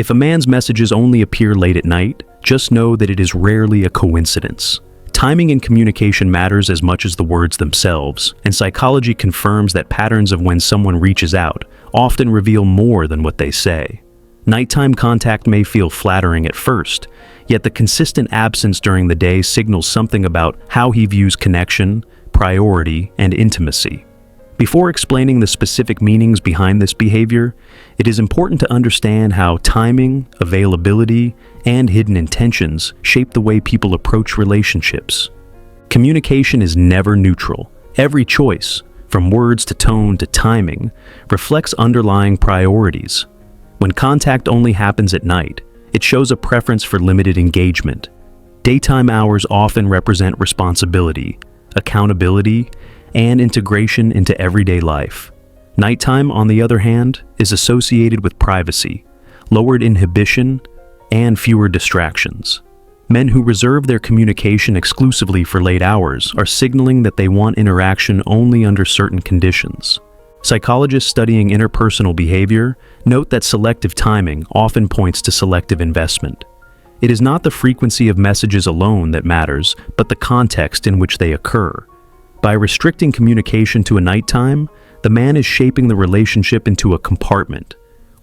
If a man's messages only appear late at night, just know that it is rarely a coincidence. Timing in communication matters as much as the words themselves, and psychology confirms that patterns of when someone reaches out often reveal more than what they say. Nighttime contact may feel flattering at first, yet the consistent absence during the day signals something about how he views connection, priority, and intimacy. Before explaining the specific meanings behind this behavior, it is important to understand how timing, availability, and hidden intentions shape the way people approach relationships. Communication is never neutral. Every choice, from words to tone to timing, reflects underlying priorities. When contact only happens at night, it shows a preference for limited engagement. Daytime hours often represent responsibility, accountability, and integration into everyday life. Nighttime, on the other hand, is associated with privacy, lowered inhibition, and fewer distractions. Men who reserve their communication exclusively for late hours are signaling that they want interaction only under certain conditions. Psychologists studying interpersonal behavior note that selective timing often points to selective investment. It is not the frequency of messages alone that matters, but the context in which they occur. By restricting communication to a nighttime, the man is shaping the relationship into a compartment,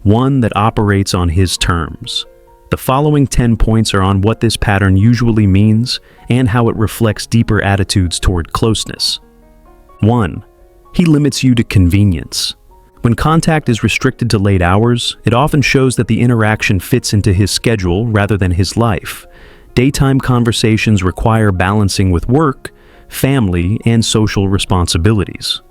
one that operates on his terms. The following 10 points are on what this pattern usually means and how it reflects deeper attitudes toward closeness. 1. He limits you to convenience. When contact is restricted to late hours, it often shows that the interaction fits into his schedule rather than his life. Daytime conversations require balancing with work, family, and social responsibilities.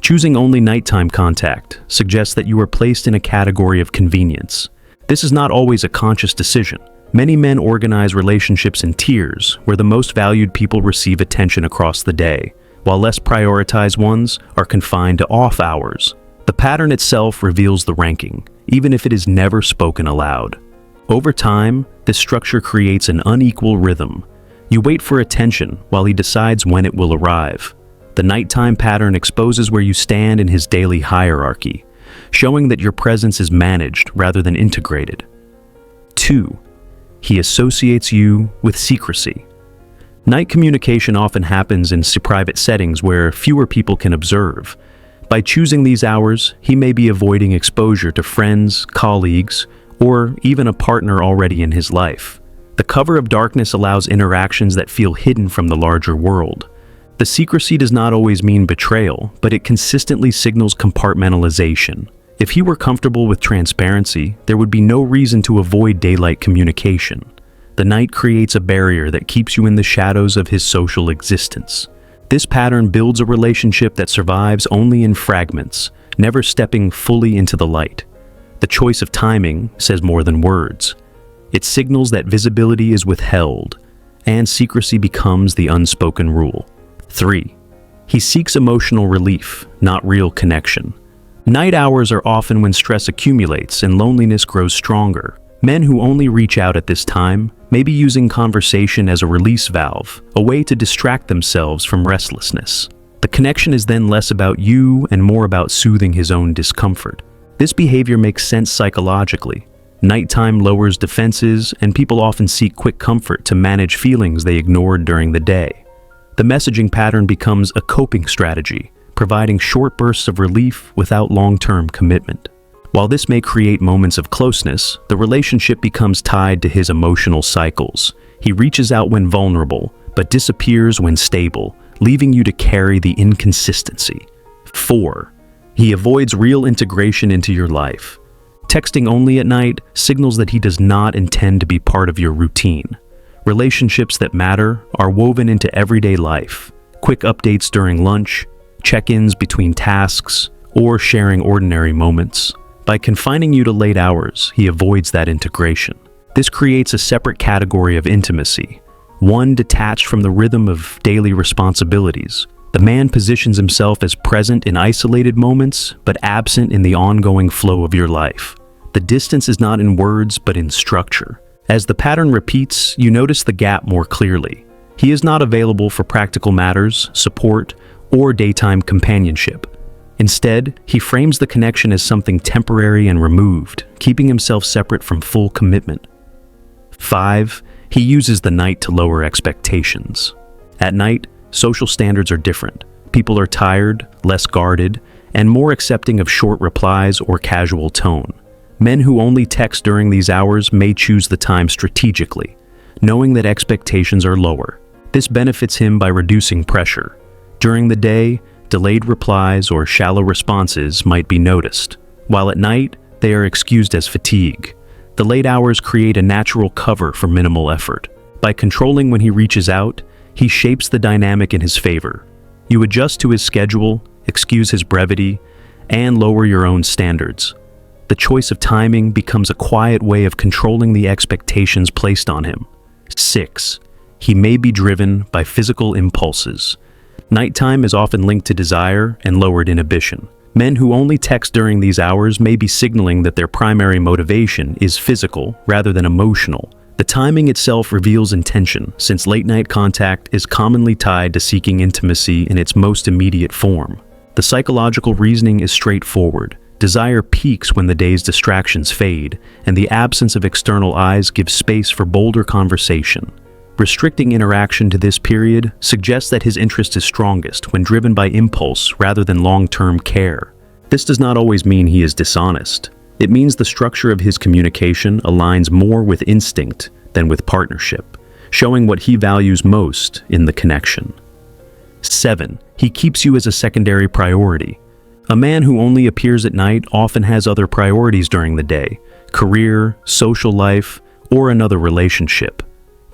Choosing only nighttime contact suggests that you are placed in a category of convenience. This is not always a conscious decision. Many men organize relationships in tiers, where the most valued people receive attention across the day, while less prioritized ones are confined to off hours. The pattern itself reveals the ranking, even if it is never spoken aloud. Over time, this structure creates an unequal rhythm. You wait for attention while he decides when it will arrive. The nighttime pattern exposes where you stand in his daily hierarchy, showing that your presence is managed rather than integrated. 2. He associates you with secrecy. Night communication often happens in private settings where fewer people can observe. By choosing these hours, he may be avoiding exposure to friends, colleagues, or even a partner already in his life. The cover of darkness allows interactions that feel hidden from the larger world. The secrecy does not always mean betrayal, but it consistently signals compartmentalization. If he were comfortable with transparency, there would be no reason to avoid daylight communication. The night creates a barrier that keeps you in the shadows of his social existence. This pattern builds a relationship that survives only in fragments, never stepping fully into the light. The choice of timing says more than words. It signals that visibility is withheld, and secrecy becomes the unspoken rule. 3. He seeks emotional relief, not real connection. Night hours are often when stress accumulates and loneliness grows stronger. Men who only reach out at this time may be using conversation as a release valve, a way to distract themselves from restlessness. The connection is then less about you and more about soothing his own discomfort. This behavior makes sense psychologically. Nighttime lowers defenses, and people often seek quick comfort to manage feelings they ignored during the day. The messaging pattern becomes a coping strategy, providing short bursts of relief without long-term commitment. While this may create moments of closeness, the relationship becomes tied to his emotional cycles. He reaches out when vulnerable, but disappears when stable, leaving you to carry the inconsistency. 4. He avoids real integration into your life. Texting only at night signals that he does not intend to be part of your routine. Relationships that matter are woven into everyday life. Quick updates during lunch, check-ins between tasks, or sharing ordinary moments. By confining you to late hours, he avoids that integration. This creates a separate category of intimacy, one detached from the rhythm of daily responsibilities. The man positions himself as present in isolated moments, but absent in the ongoing flow of your life. The distance is not in words, but in structure. As the pattern repeats, you notice the gap more clearly. He is not available for practical matters, support, or daytime companionship. Instead, he frames the connection as something temporary and removed, keeping himself separate from full commitment. 5. He uses the night to lower expectations. At night, social standards are different. People are tired, less guarded, and more accepting of short replies or casual tone. Men who only text during these hours may choose the time strategically, knowing that expectations are lower. This benefits him by reducing pressure. During the day, delayed replies or shallow responses might be noticed, while at night, they are excused as fatigue. The late hours create a natural cover for minimal effort. By controlling when he reaches out, he shapes the dynamic in his favor. You adjust to his schedule, excuse his brevity, and lower your own standards. The choice of timing becomes a quiet way of controlling the expectations placed on him. 6. He may be driven by physical impulses. Nighttime is often linked to desire and lowered inhibition. Men who only text during these hours may be signaling that their primary motivation is physical rather than emotional. The timing itself reveals intention, since late-night contact is commonly tied to seeking intimacy in its most immediate form. The psychological reasoning is straightforward. Desire peaks when the day's distractions fade, and the absence of external eyes gives space for bolder conversation. Restricting interaction to this period suggests that his interest is strongest when driven by impulse rather than long-term care. This does not always mean he is dishonest. It means the structure of his communication aligns more with instinct than with partnership, showing what he values most in the connection. 7. He keeps you as a secondary priority. A man who only appears at night often has other priorities during the day: career, social life, or another relationship.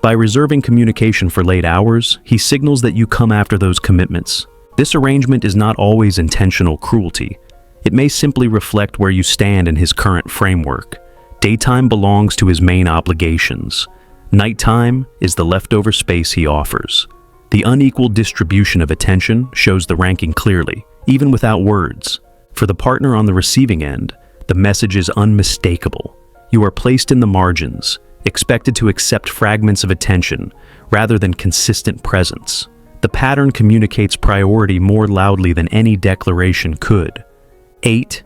By reserving communication for late hours, he signals that you come after those commitments. This arrangement is not always intentional cruelty. It may simply reflect where you stand in his current framework. Daytime belongs to his main obligations. Nighttime is the leftover space he offers. The unequal distribution of attention shows the ranking clearly, even without words. For the partner on the receiving end, the message is unmistakable. You are placed in the margins, expected to accept fragments of attention rather than consistent presence. The pattern communicates priority more loudly than any declaration could. 8.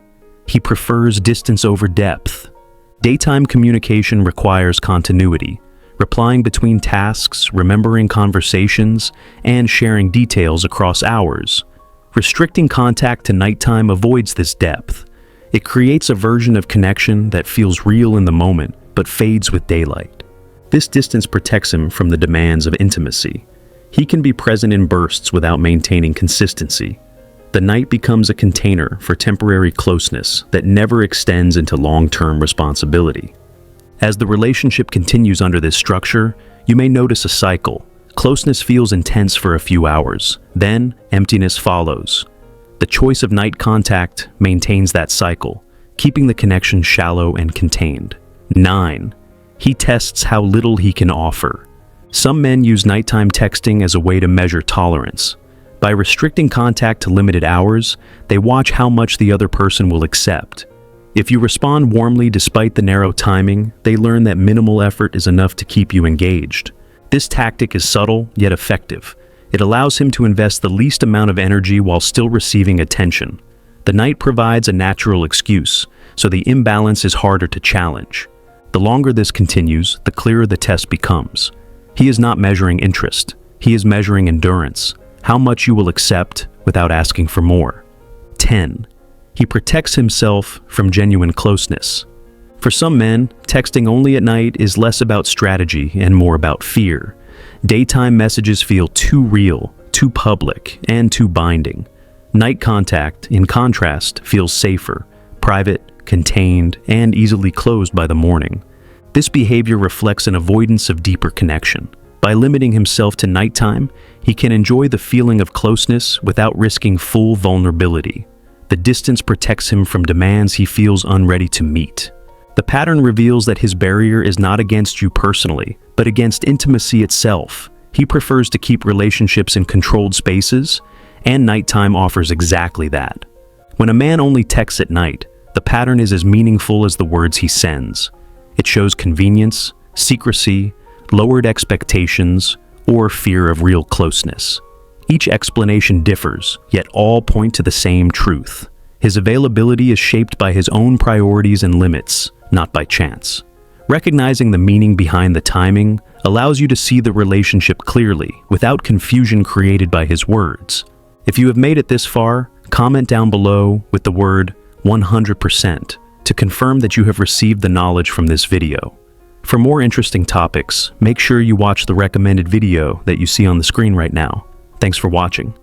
He prefers distance over depth. Daytime communication requires continuity, replying between tasks, remembering conversations, and sharing details across hours. Restricting contact to nighttime avoids this depth. It creates a version of connection that feels real in the moment, but fades with daylight. This distance protects him from the demands of intimacy. He can be present in bursts without maintaining consistency. The night becomes a container for temporary closeness that never extends into long-term responsibility. As the relationship continues under this structure, you may notice a cycle. Closeness feels intense for a few hours, then emptiness follows. The choice of night contact maintains that cycle, keeping the connection shallow and contained. 9. He tests how little he can offer. Some men use nighttime texting as a way to measure tolerance. By restricting contact to limited hours, they watch how much the other person will accept. If you respond warmly despite the narrow timing, they learn that minimal effort is enough to keep you engaged. This tactic is subtle yet effective. It allows him to invest the least amount of energy while still receiving attention. The night provides a natural excuse, so the imbalance is harder to challenge. The longer this continues, the clearer the test becomes. He is not measuring interest. He is measuring endurance, how much you will accept without asking for more. 10. He protects himself from genuine closeness. For some men, texting only at night is less about strategy and more about fear. Daytime messages feel too real, too public, and too binding. Night contact, in contrast, feels safer, private, contained, and easily closed by the morning. This behavior reflects an avoidance of deeper connection. By limiting himself to nighttime, he can enjoy the feeling of closeness without risking full vulnerability. The distance protects him from demands he feels unready to meet. The pattern reveals that his barrier is not against you personally, but against intimacy itself. He prefers to keep relationships in controlled spaces, and nighttime offers exactly that. When a man only texts at night, the pattern is as meaningful as the words he sends. It shows convenience, secrecy, lowered expectations, or fear of real closeness. Each explanation differs, yet all point to the same truth. His availability is shaped by his own priorities and limits, not by chance. Recognizing the meaning behind the timing allows you to see the relationship clearly, without confusion created by his words. If you have made it this far, comment down below with the word 100% to confirm that you have received the knowledge from this video. For more interesting topics, make sure you watch the recommended video that you see on the screen right now. Thanks for watching.